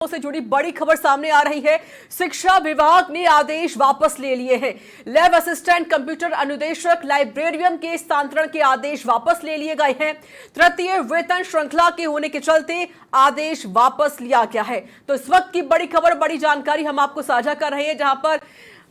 से जुड़ी बड़ी खबर सामने आ रही है। शिक्षा विभाग ने आदेश वापस ले लिए हैं। लैब असिस्टेंट, कंप्यूटर अनुदेशक, लाइब्रेरियन के स्थानांतरण के आदेश वापस ले लिए गए हैं। तृतीय वेतन श्रृंखला के होने के चलते आदेश वापस लिया गया है। तो इस वक्त की बड़ी खबर, बड़ी जानकारी हम आपको साझा कर रहे हैं, जहां पर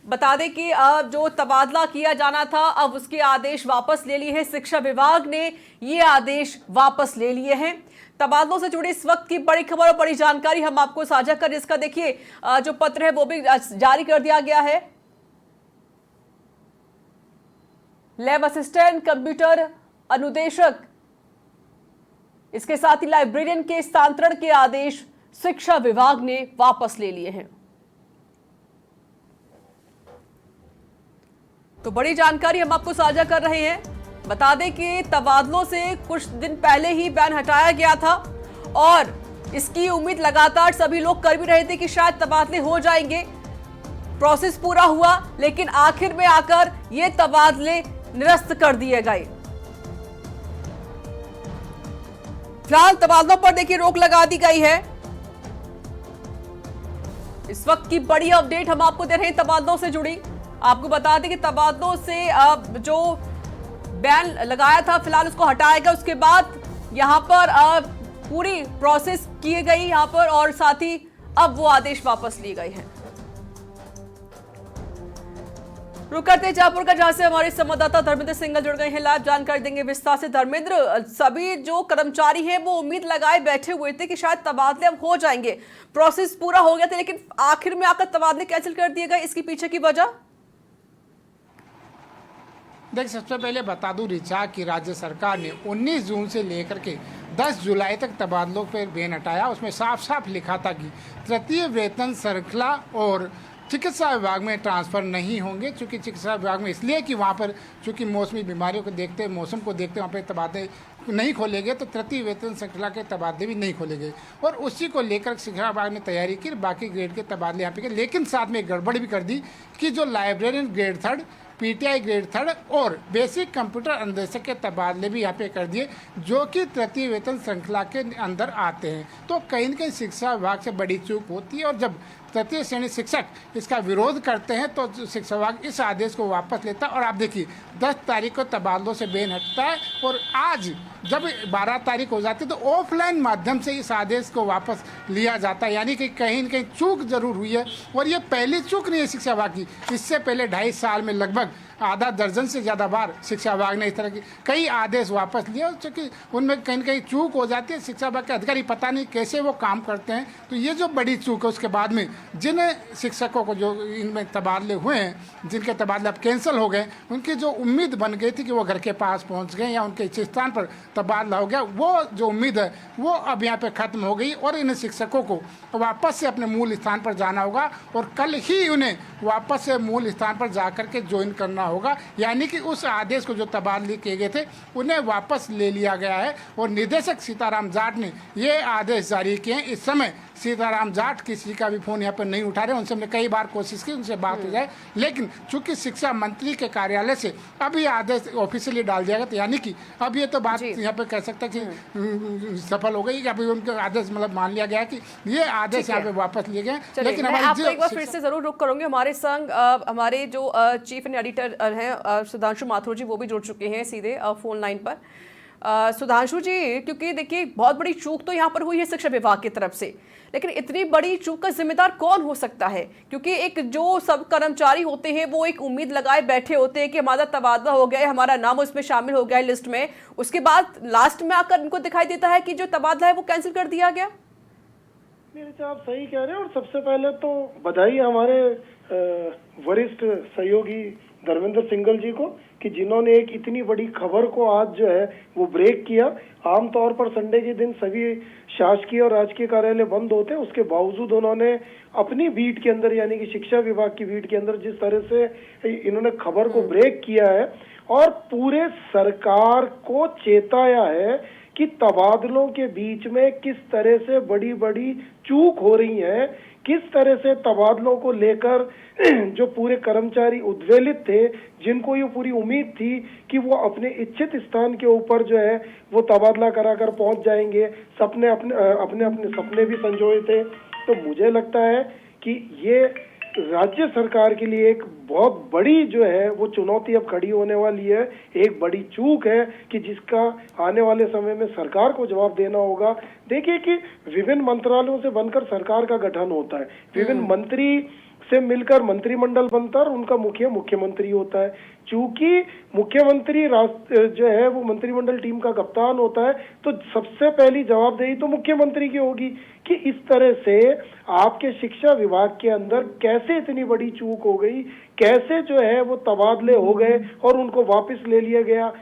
बता दें कि जो तबादला किया जाना था अब उसके आदेश वापस ले लिए हैं। शिक्षा विभाग ने ये आदेश वापस ले लिए हैं। तबादलों से जुड़ी इस वक्त की बड़ी खबर और बड़ी जानकारी हम आपको साझा कर, इसका देखिए जो पत्र है वो भी जारी कर दिया गया है। लैब असिस्टेंट, कंप्यूटर अनुदेशक, इसके साथ ही लाइब्रेरियन के स्थानांतरण के आदेश शिक्षा विभाग ने वापस ले लिए हैं। तो बड़ी जानकारी हम आपको साझा कर रहे हैं। बता दें कि तबादलों से कुछ दिन पहले ही बैन हटाया गया था और इसकी उम्मीद लगातार सभी लोग कर भी रहे थे कि शायद तबादले हो जाएंगे। प्रोसेस पूरा हुआ, लेकिन आखिर में आकर ये तबादले निरस्त कर दिए गए। फिलहाल तबादलों पर देखिए रोक लगा दी गई है। इस वक्त की बड़ी अपडेट हम आपको दे रहे हैं तबादलों से जुड़ी। आपको बता दें कि तबादलों से जो बैन लगाया था फिलहाल उसको हटाया गया। उसके बाद यहां पर पूरी प्रोसेस की गई यहां पर, और साथ ही अब वो आदेश वापस लिए गए हैं। रुक करते हैं जयपुर का, जहां से हमारे संवाददाता धर्मेंद्र सिंह जुड़ गए हैं। लाइव जानकारी देंगे विस्तार से। धर्मेंद्र, सभी जो कर्मचारी हैं वो उम्मीद लगाए बैठे हुए थे कि शायद तबादले अब हो जाएंगे, प्रोसेस पूरा हो गया था, लेकिन आखिर में आकर तबादले कैंसिल कर दिए गए। इसके पीछे की वजह? देख, सबसे पहले बता दूं रिचा कि राज्य सरकार ने 19 जून से लेकर के 10 जुलाई तक तबादलों पर बैन हटाया। उसमें साफ साफ लिखा था कि तृतीय वेतन श्रृंखला और चिकित्सा विभाग में ट्रांसफ़र नहीं होंगे। चूँकि चिकित्सा विभाग में इसलिए कि वहाँ पर चूँकि मौसमी बीमारियों को देखते, मौसम को देखते वहाँ पर तबादले नहीं खोले गए, तो तृतीय वेतन श्रृंखला के तबादले भी नहीं खोले गए। और उसी को लेकर शिक्षा विभाग ने तैयारी की, बाकी ग्रेड के तबादले यहाँ पे किए। लेकिन साथ में एक गड़बड़ भी कर दी कि जो लाइब्रेरियन ग्रेड 3, पीटीआई ग्रेड 3 और बेसिक कंप्यूटर अनुदेशक के तबादले भी यहाँ पे कर दिए, जो कि तृतीय वेतन श्रृंखला के अंदर आते हैं। तो कहीं न कहीं शिक्षा विभाग से बड़ी चूक होती है, और जब तृतीय श्रेणी शिक्षक इसका विरोध करते हैं तो शिक्षा विभाग इस आदेश को वापस लेता है। और आप देखिए 10 तारीख को तबादलों से बैन हटता है, और आज जब 12 तारीख हो जाती है तो ऑफलाइन माध्यम से इस आदेश को वापस लिया जाता है। यानी कि कहीं न कहीं चूक जरूर हुई है, और ये पहली चूक नहीं है शिक्षा विभाग की। इससे पहले 2.5 साल में लगभग आधा दर्जन से ज़्यादा बार शिक्षा विभाग ने इस तरह की कई आदेश वापस लिए, क्योंकि उनमें कहीं न कहीं चूक हो जाती है। शिक्षा विभाग के अधिकारी पता नहीं कैसे वो काम करते हैं। तो ये जो बड़ी चूक है, उसके बाद में जिन शिक्षकों को जो इनमें तबादले हुए हैं, जिनके तबादले अब कैंसिल हो गए, उनकी जो उम्मीद बन गई थी कि वो घर के पास पहुँच गए या उनके इच्छित स्थान पर तबादला हो गया, वो जो उम्मीद है वो अब यहाँ पे ख़त्म हो गई। और इन शिक्षकों को वापस से अपने मूल स्थान पर जाना होगा, और कल ही उन्हें वापस से मूल स्थान पर जा कर के ज्वाइन करना होगा। यानी कि उस आदेश को जो तबादले किए गए थे उन्हें वापस ले लिया गया है। और निदेशक सीताराम जाट ने ये आदेश जारी किए हैं। इस समय सीताराम जाट किसी का भी फ़ोन यहाँ पर नहीं उठा रहे। उनसे हमने कई बार कोशिश की उनसे बात हो जाए, लेकिन चूंकि शिक्षा मंत्री के कार्यालय से अभी आदेश ऑफिशियली डाल दिया गया, तो यानी कि अब ये तो बात यहाँ पे कह सकते हैं कि सफल हो गई कि अभी उनका आदेश मतलब मान लिया गया कि ये आदेश यहाँ पे वापस लिए गए। लेकिन आपको एक बार फिर से जरूर रुक करूंगे। हमारे संग हमारे जो चीफ एडिटर हैं सुधांशु माथुर जी, वो भी जुड़ चुके हैं सीधे फोन लाइन पर। सुधांशु जी, क्योंकि देखिए बहुत बड़ी चूक तो यहाँ पर हुई है शिक्षा विभाग की तरफ से, लेकिन इतनी बड़ी चूक का जिम्मेदार कौन हो सकता है? क्योंकि एक जो सब कर्मचारी होते हैं वो एक उम्मीद लगाए बैठे होते हैं कि हमारा तबादला हो गया है, हमारा नाम उसमें शामिल हो गया है लिस्ट में, उसके बाद लास्ट में आकर उनको दिखाई देता है कि जो तबादला है वो कैंसिल कर दिया गया। मेरे से आप सही कह रहे हैं। और सबसे पहले तो बधाई हमारे वरिष्ठ सहयोगी धर्मेंद्र सिंगल जी को कि जिन्होंने एक इतनी बड़ी खबर को आज जो है वो ब्रेक किया। आमतौर पर संडे के दिन सभी शासकीय और राजकीय कार्यालय बंद होते हैं, उसके बावजूद उन्होंने अपनी बीट के अंदर यानी कि शिक्षा विभाग की बीट के अंदर जिस तरह से इन्होंने खबर को ब्रेक किया है और पूरे सरकार को चेताया है कि तबादलों के बीच में किस तरह से बड़ी बड़ी चूक हो रही है, किस तरह से तबादलों को लेकर जो पूरे कर्मचारी उद्वेलित थे, जिनको ये पूरी उम्मीद थी कि वो अपने इच्छित स्थान के ऊपर जो है वो तबादला कराकर पहुंच जाएंगे, अपने अपने सपने भी संजोए थे। तो मुझे लगता है कि ये राज्य सरकार के लिए एक बहुत बड़ी जो है वो चुनौती अब खड़ी होने वाली है, एक बड़ी चूक है कि जिसका आने वाले समय में सरकार को जवाब देना होगा। देखिए कि विभिन्न मंत्रालयों से बनकर सरकार का गठन होता है, विभिन्न मंत्री से मिलकर मंत्रिमंडल बनता है और उनका मुख्यमंत्री होता है। चूंकि मुख्यमंत्री जो है वो मंत्रिमंडल टीम का कप्तान होता है, तो सबसे पहली जवाबदेही तो मुख्यमंत्री की होगी कि इस तरह से आपके शिक्षा विभाग के अंदर कैसे इतनी बड़ी चूक हो गई, कैसे जो है वो तबादले हो गए और उनको वापस ले लिया गया।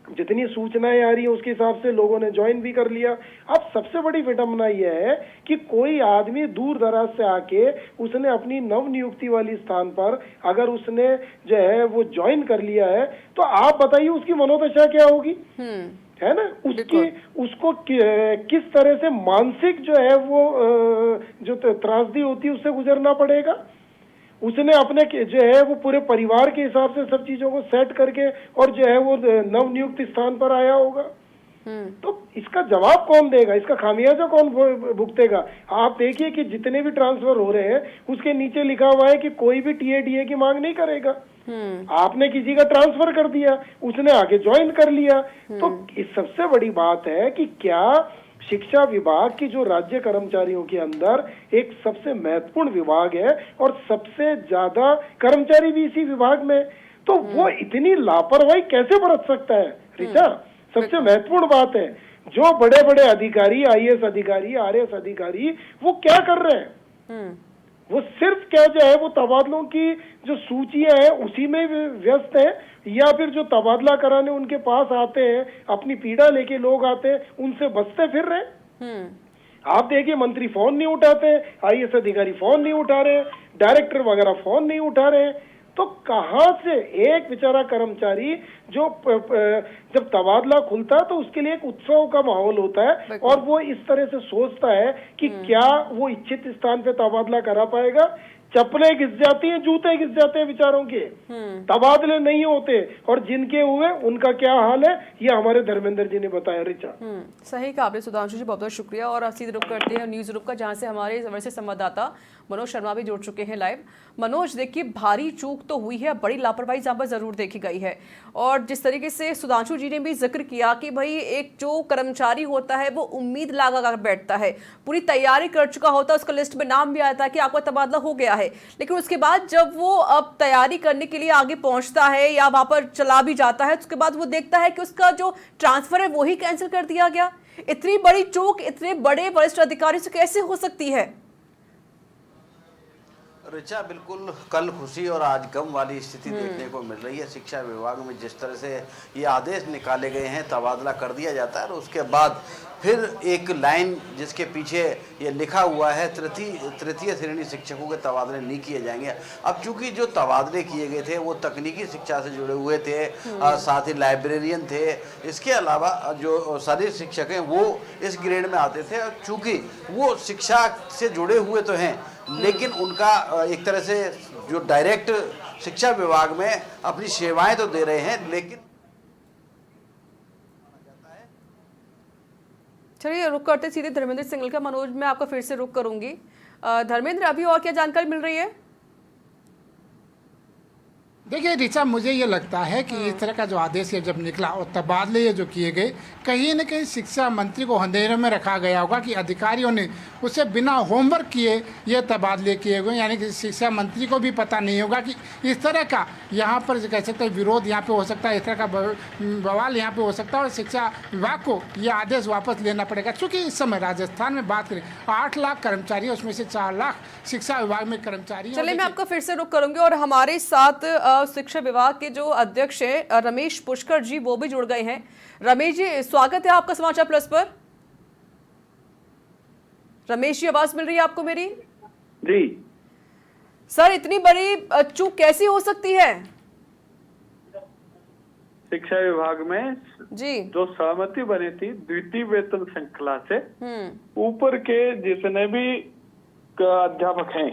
जितनी सूचनाएं आ रही है उसके हिसाब से लोगों ने ज्वाइन भी कर लिया। अब सबसे बड़ी विडंबना यह है कि कोई आदमी दूर दराज से आके उसने अपनी नव नियुक्ति वाली स्थान पर अगर उसने जो है वो ज्वाइन कर लिया है, तो आप बताइए उसकी मनोदशा क्या होगी, है ना। उसको किस तरह से मानसिक जो है वो जो त्रासदी होती है उससे गुजरना पड़ेगा। उसने अपने जो है वो पूरे परिवार के हिसाब से सब चीजों को सेट करके और जो है वो नव नियुक्त स्थान पर आया होगा। तो इसका जवाब कौन देगा, इसका खामियाजा कौन भुगतेगा। आप देखिए कि जितने भी ट्रांसफर हो रहे हैं उसके नीचे लिखा हुआ है कि कोई भी टीए की मांग नहीं करेगा। आपने किसी का ट्रांसफर कर दिया, उसने आगे ज्वाइन कर लिया। तो इस सबसे बड़ी बात है कि क्या शिक्षा विभाग की जो राज्य कर्मचारियों के अंदर एक सबसे महत्वपूर्ण विभाग है और सबसे ज्यादा कर्मचारी भी इसी विभाग में, तो वो इतनी लापरवाही कैसे बरत सकता है ऋचा। सबसे महत्वपूर्ण बात है, जो बड़े बड़े अधिकारी, आईएएस अधिकारी, आरएएस अधिकारी, वो क्या कर रहे हैं, वो सिर्फ क्या जो है वो तबादलों की जो सूचियां हैं उसी में व्यस्त है, या फिर जो तबादला कराने उनके पास आते हैं, अपनी पीड़ा लेके लोग आते हैं, उनसे बचते फिर रहे। आप देखिए मंत्री फोन नहीं उठाते, आईएएस अधिकारी फोन नहीं उठा रहे, डायरेक्टर वगैरह फोन नहीं उठा रहे। तो कहां से एक बेचारा कर्मचारी जो जब तबादला खुलता है तो उसके लिए एक उत्सव का माहौल होता है और वो इस तरह से सोचता है कि क्या वो इच्छित स्थान पे तबादला करा पाएगा। चप्पलें घिस जाती हैं, जूते घिस जाते हैं बेचारों के, तबादले नहीं होते, और जिनके हुए उनका क्या हाल है ये हमारे धर्मेंद्र जी ने बताया। ऋचा, सही कहा आपने सुधांशु जी, बहुत बहुत शुक्रिया। और सीधे रुख करते हैं न्यूज ग्रुप का, जहां से हमारे वैसे संवाददाता मनोज शर्मा भी जुड़ चुके हैं लाइव। मनोज, देखिए भारी चूक तो हुई है, बड़ी लापरवाही जहां पर जरूर देखी गई है, और जिस तरीके से सुधांशु जी ने भी जिक्र किया कि भाई एक जो कर्मचारी होता है वो उम्मीद लगा कर बैठता है, पूरी तैयारी कर चुका होता है, उसका लिस्ट में नाम भी आता है कि आपका तबादला हो गया है, लेकिन उसके बाद जब वो अब तैयारी करने के लिए आगे पहुंचता है या वहां पर चला भी जाता है, उसके बाद वो देखता है कि उसका जो ट्रांसफर है वो ही कैंसिल कर दिया गया। इतनी बड़ी चूक इतने बड़े वरिष्ठ अधिकारी से कैसे हो सकती है? ऋचा, बिल्कुल कल खुशी और आज गम वाली स्थिति देखने को मिल रही है। शिक्षा विभाग में जिस तरह से ये आदेश निकाले गए हैं, तबादला कर दिया जाता है और उसके बाद फिर एक लाइन जिसके पीछे ये लिखा हुआ है तृतीय श्रेणी शिक्षकों के तबादले नहीं किए जाएंगे। अब चूंकि जो तबादले किए गए थे वो तकनीकी शिक्षा से जुड़े हुए थे, साथ ही लाइब्रेरियन थे, इसके अलावा जो शारीरिक शिक्षक हैं वो इस ग्रेड में आते थे। और चूंकि वो शिक्षा से जुड़े हुए तो हैं, लेकिन उनका एक तरह से जो डायरेक्ट शिक्षा विभाग में अपनी सेवाएं तो दे रहे हैं, लेकिन चलिए रुक करते सीधे धर्मेंद्र सिंगल का। मनोज, मैं आपका फिर से रुक करूंगी। धर्मेंद्र, अभी और क्या जानकारी मिल रही है? देखिए ऋचा, मुझे ये लगता है कि इस तरह का जो आदेश जब निकला और तबादले ये जो किए गए, कहीं न कहीं शिक्षा मंत्री को अंधेरे में रखा गया होगा कि अधिकारियों ने उसे बिना होमवर्क किए ये तबादले किए गए। यानी कि शिक्षा मंत्री को भी पता नहीं होगा कि इस तरह का यहाँ पर कह सकते हैं विरोध यहाँ पे हो सकता है, इस तरह का बवाल यहाँ पे हो सकता है और शिक्षा विभाग को ये आदेश वापस लेना पड़ेगा। चूँकि इस समय राजस्थान में बात करें 8 लाख कर्मचारी, उसमें से 4 लाख शिक्षा विभाग में कर्मचारी। चलिए मैं आपका फिर से रुक करूंगी और हमारे साथ शिक्षा विभाग के जो अध्यक्ष हैं रमेश पुष्कर जी, वो भी जुड़ गए हैं। रमेश जी, स्वागत है आपका समाचार प्लस पर। रमेश जी, आवाज मिल रही है आपको मेरी? जी सर, इतनी बड़ी चूक कैसी हो सकती है? शिक्षा विभाग में जी जो सहमति बनी थी द्वितीय वेतन श्रृंखला से ऊपर के जितने भी अध्यापक हैं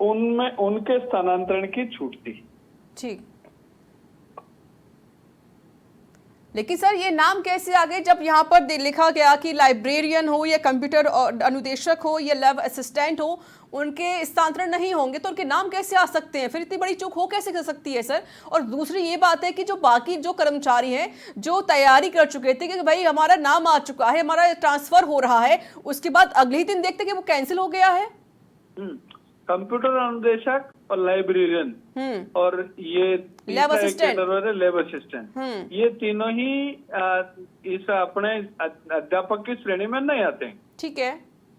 उनमें उनके स्थानांतरण की छूट थी। ठीक, लेकिन सर ये नाम कैसे आ गए जब यहाँ पर लिखा गया कि लाइब्रेरियन हो या कंप्यूटर अनुदेशक हो या लैब असिस्टेंट हो, उनके स्थानांतरण नहीं होंगे, तो उनके नाम कैसे आ सकते हैं? फिर इतनी बड़ी चूक हो कैसे कर सकती है सर? और दूसरी ये बात है कि जो बाकी जो कर्मचारी हैं जो तैयारी कर चुके थे कि भाई हमारा नाम आ चुका है, हमारा ट्रांसफर हो रहा है, उसके बाद अगले ही दिन देखते कि वो कैंसिल हो गया है। कंप्यूटर अनुदेशक और लाइब्रेरियन और ये लैब असिस्टेंट, लैब असिस्टेंट, ये तीनों ही इस अपने अध्यापक की श्रेणी में नहीं आते हैं। ठीक है,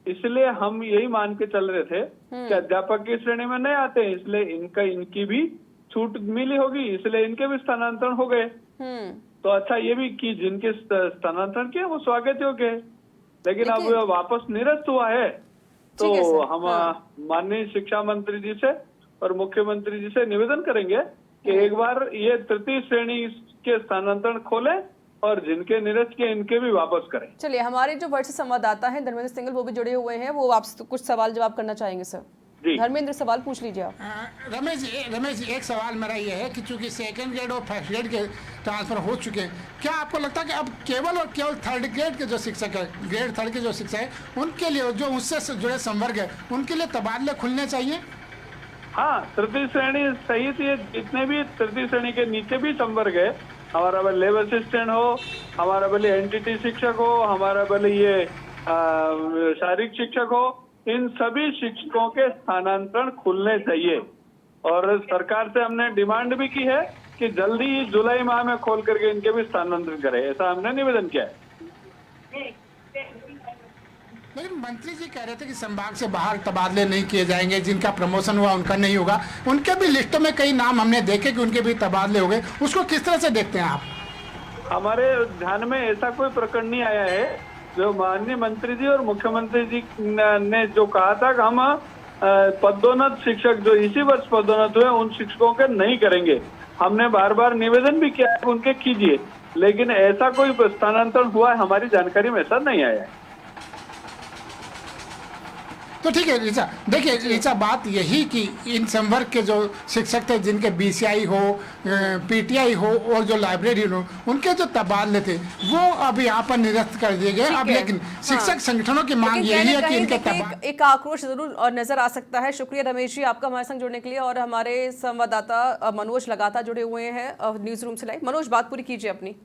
इसलिए हम यही मान के चल रहे थे कि अध्यापक की श्रेणी में नहीं आते हैं, इसलिए इनकी भी छूट मिली होगी, इसलिए इनके भी स्थानांतरण हो गए। तो अच्छा ये भी कि जिनके स्थानांतरण किए वो स्वागत योग्य है, लेकिन अब वापस निरस्त हुआ है तो हम माननीय शिक्षा मंत्री जी से और मुख्यमंत्री जी से निवेदन करेंगे कि एक बार ये तृतीय श्रेणी के स्थानांतरण खोलें और जिनके निरस्त किए इनके भी वापस करें। चलिए, हमारे जो वर्ष संवाददाता हैं धर्मेंद्र सिंगल वो भी जुड़े हुए हैं, वो आपसे कुछ सवाल जवाब करना चाहेंगे सर। धर्मेंद्र, सवाल पूछ लीजिए आप। रमेश जी, एक सवाल मेरा ये है कि चूंकि सेकंड ग्रेड और फर्स्ट ग्रेड के ट्रांसफर हो चुके हैं, क्या आपको लगता है कि अब केवल और केवल थर्ड ग्रेड के जो शिक्षक है, ग्रेड थर्ड के जो शिक्षक है, उनके लिए जो उससे जुड़े संवर्ग है उनके लिए तबादले खुलने चाहिए? हाँ, तृतीय श्रेणी सही थी, जितने भी तृतीय श्रेणी के नीचे भी संवर्ग है, हमारा भले लैब असिस्टेंट हो, हमारा भले एनटीटी शिक्षक हो, हमारा भले ये शारीरिक शिक्षक हो, इन सभी शिक्षकों के स्थानांतरण खुलने चाहिए। और सरकार से हमने डिमांड भी की है कि जल्दी ही जुलाई माह में खोल करके इनके भी स्थानांतरण करें, ऐसा हमने निवेदन किया है। लेकिन मंत्री जी कह रहे थे कि संभाग से बाहर तबादले नहीं किए जाएंगे, जिनका प्रमोशन हुआ उनका नहीं होगा। उनके भी लिस्टों में कई नाम हमने देखे कि उनके भी तबादले हो गए, उसको किस तरह से देखते हैं आप? हमारे ध्यान में ऐसा कोई प्रकरण नहीं आया है। जो माननीय मंत्री जी और मुख्यमंत्री जी ने जो कहा था कि हम पदोन्नत शिक्षक जो इसी वर्ष पदोन्नत हुए उन शिक्षकों के नहीं करेंगे, हमने बार बार निवेदन भी किया है उनके कीजिए, लेकिन ऐसा कोई स्थानांतरण हुआ है हमारी जानकारी में ऐसा नहीं आया है। तो ठीक है ऋचा, देखिए ऋचा, बात यही कि इन संवर्ग के जो शिक्षक थे जिनके बीसीआई हो, पीटीआई हो और जो लाइब्रेरी हो, उनके जो तबादले थे वो अब यहाँ पर निरस्त कर दिए गए। अब लेकिन शिक्षक संगठनों की मांग यही है कि इनके तबादले, एक आक्रोश जरूर नजर आ सकता है। शुक्रिया रमेश जी आपका हमारे संग जुड़ने के लिए। और हमारे संवाददाता मनोज लगातार जुड़े हुए हैं न्यूज रूम से लाइव। मनोज, बात पूरी कीजिए अपनी।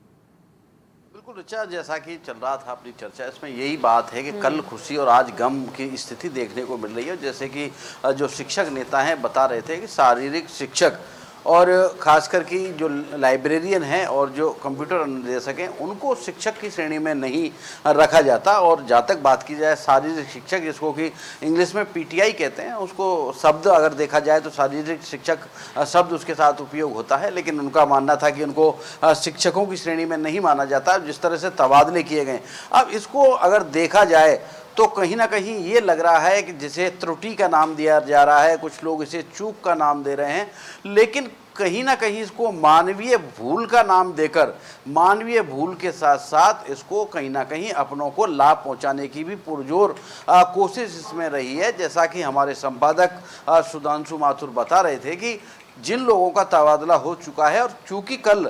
बिल्कुल ऋचा, जैसा कि चल रहा था अपनी चर्चा, इसमें यही बात है कि कल खुशी और आज गम की स्थिति देखने को मिल रही है। जैसे कि जो शिक्षक नेता हैं बता रहे थे कि शारीरिक शिक्षक और खासकर कि जो लाइब्रेरियन हैं और जो कंप्यूटर अनुदेशक हैं उनको शिक्षक की श्रेणी में नहीं रखा जाता। और जहाँ तक बात की जाए शारीरिक शिक्षक, जिसको कि इंग्लिश में पीटीआई कहते हैं, उसको शब्द अगर देखा जाए तो शारीरिक शिक्षक शब्द उसके साथ उपयोग होता है, लेकिन उनका मानना था कि उनको शिक्षकों की श्रेणी में नहीं माना जाता। जिस तरह से तबादले किए गए, अब इसको अगर देखा जाए तो कहीं ना कहीं ये लग रहा है कि जिसे त्रुटि का नाम दिया जा रहा है, कुछ लोग इसे चूक का नाम दे रहे हैं, लेकिन कहीं ना कहीं इसको मानवीय भूल का नाम देकर मानवीय भूल के साथ साथ इसको कहीं ना कहीं अपनों को लाभ पहुंचाने की भी पुरजोर कोशिश इसमें रही है। जैसा कि हमारे संपादक सुधांशु माथुर बता रहे थे कि जिन लोगों का तबादला हो चुका है, और चूंकि कल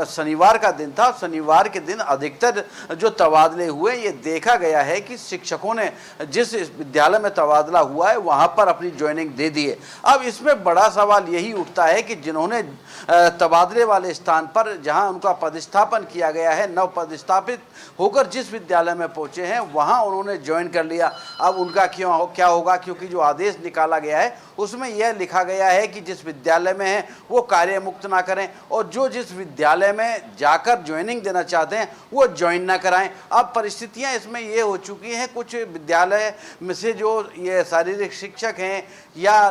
शनिवार का दिन था, शनिवार के दिन अधिकतर जो तबादले हुए ये देखा गया है कि शिक्षकों ने जिस विद्यालय में तबादला हुआ है वहाँ पर अपनी ज्वाइनिंग दे दी है। अब इसमें बड़ा सवाल यही उठता है कि जिन्होंने तबादले वाले स्थान पर जहाँ उनका पदस्थापन किया गया है, नव पदस्थापित होकर जिस विद्यालय में पहुँचे हैं वहाँ उन्होंने ज्वाइन कर लिया। अब उनका क्या होगा, क्योंकि जो आदेश निकाला गया है उसमें यह लिखा गया है कि जिस विद्यालय में है वो कार्य मुक्त ना करें, और जो जिस विद्यालय में जाकर ज्वाइनिंग देना चाहते हैं वो ज्वाइन ना कराएं। अब परिस्थितियां इसमें ये हो चुकी हैं, कुछ विद्यालय में से जो ये शारीरिक शिक्षक हैं या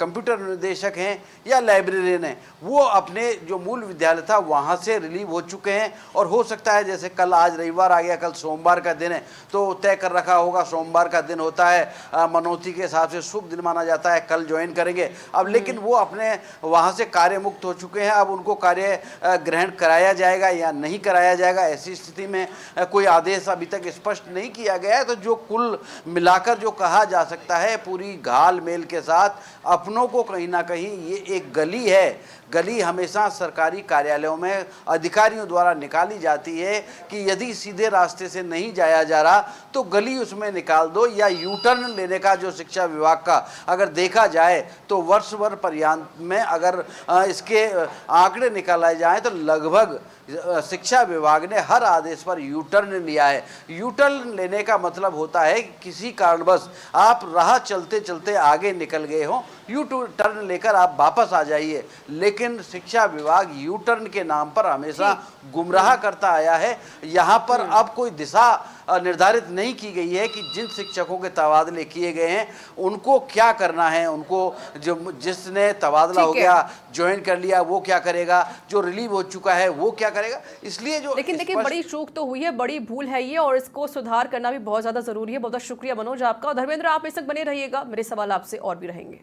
कंप्यूटर निर्देशक हैं या लाइब्रेरियन हैं, वो अपने जो मूल विद्यालय था वहाँ से रिलीव हो चुके हैं। और हो सकता है जैसे कल, आज रविवार आ गया, कल सोमवार का दिन है, तो तय कर रखा होगा सोमवार का दिन होता है मनौती के हिसाब से शुभ दिन माना जाता है, कल ज्वाइन करेंगे। अब लेकिन वो अपने वहाँ से कार्य मुक्त हो चुके हैं, अब उनको कार्य ग्रहण कराया जाएगा या नहीं कराया जाएगा, ऐसी स्थिति में कोई आदेश अभी तक स्पष्ट नहीं किया गया है। तो जो कुल मिलाकर जो कहा जा सकता है पूरी घाल मेल के साथ, अपनों को कहीं ना कहीं ये एक गली है। गली हमेशा सरकारी कार्यालयों में अधिकारियों द्वारा निकाली जाती है कि यदि सीधे रास्ते से नहीं जाया जा रहा तो गली उसमें निकाल दो, या यू टर्न लेने का जो शिक्षा विभाग का अगर देखा जाए तो वर्ष भर पर्यंत में अगर इसके आंकड़े निकाले जाए तो लगभग शिक्षा विभाग ने हर आदेश पर यू टर्न लिया है। यू टर्न लेने का मतलब होता है कि किसी कारणवश आप राह चलते चलते आगे निकल गए हो, यू टर्न लेकर आप वापस आ जाइए। लेकिन शिक्षा विभाग यू टर्न के नाम पर हमेशा गुमराह करता आया है। यहाँ पर अब कोई दिशा निर्धारित नहीं की गई है कि जिन शिक्षकों के तबादले किए गए हैं उनको क्या करना है, उनको जो जिसने तबादला हो गया ज्वाइन कर लिया वो क्या करेगा, जो रिलीव हो चुका है वो क्या करेगा। इसलिए जो लेकिन देखिए बड़ी चूक तो हुई है, बड़ी भूल है ये, और इसको सुधार करना भी बहुत ज्यादा जरूरी है। बहुत बहुत शुक्रिया मनोज आपका। और धर्मेंद्र, आप इस तक बने रहिएगा, मेरे सवाल आपसे और भी रहेंगे।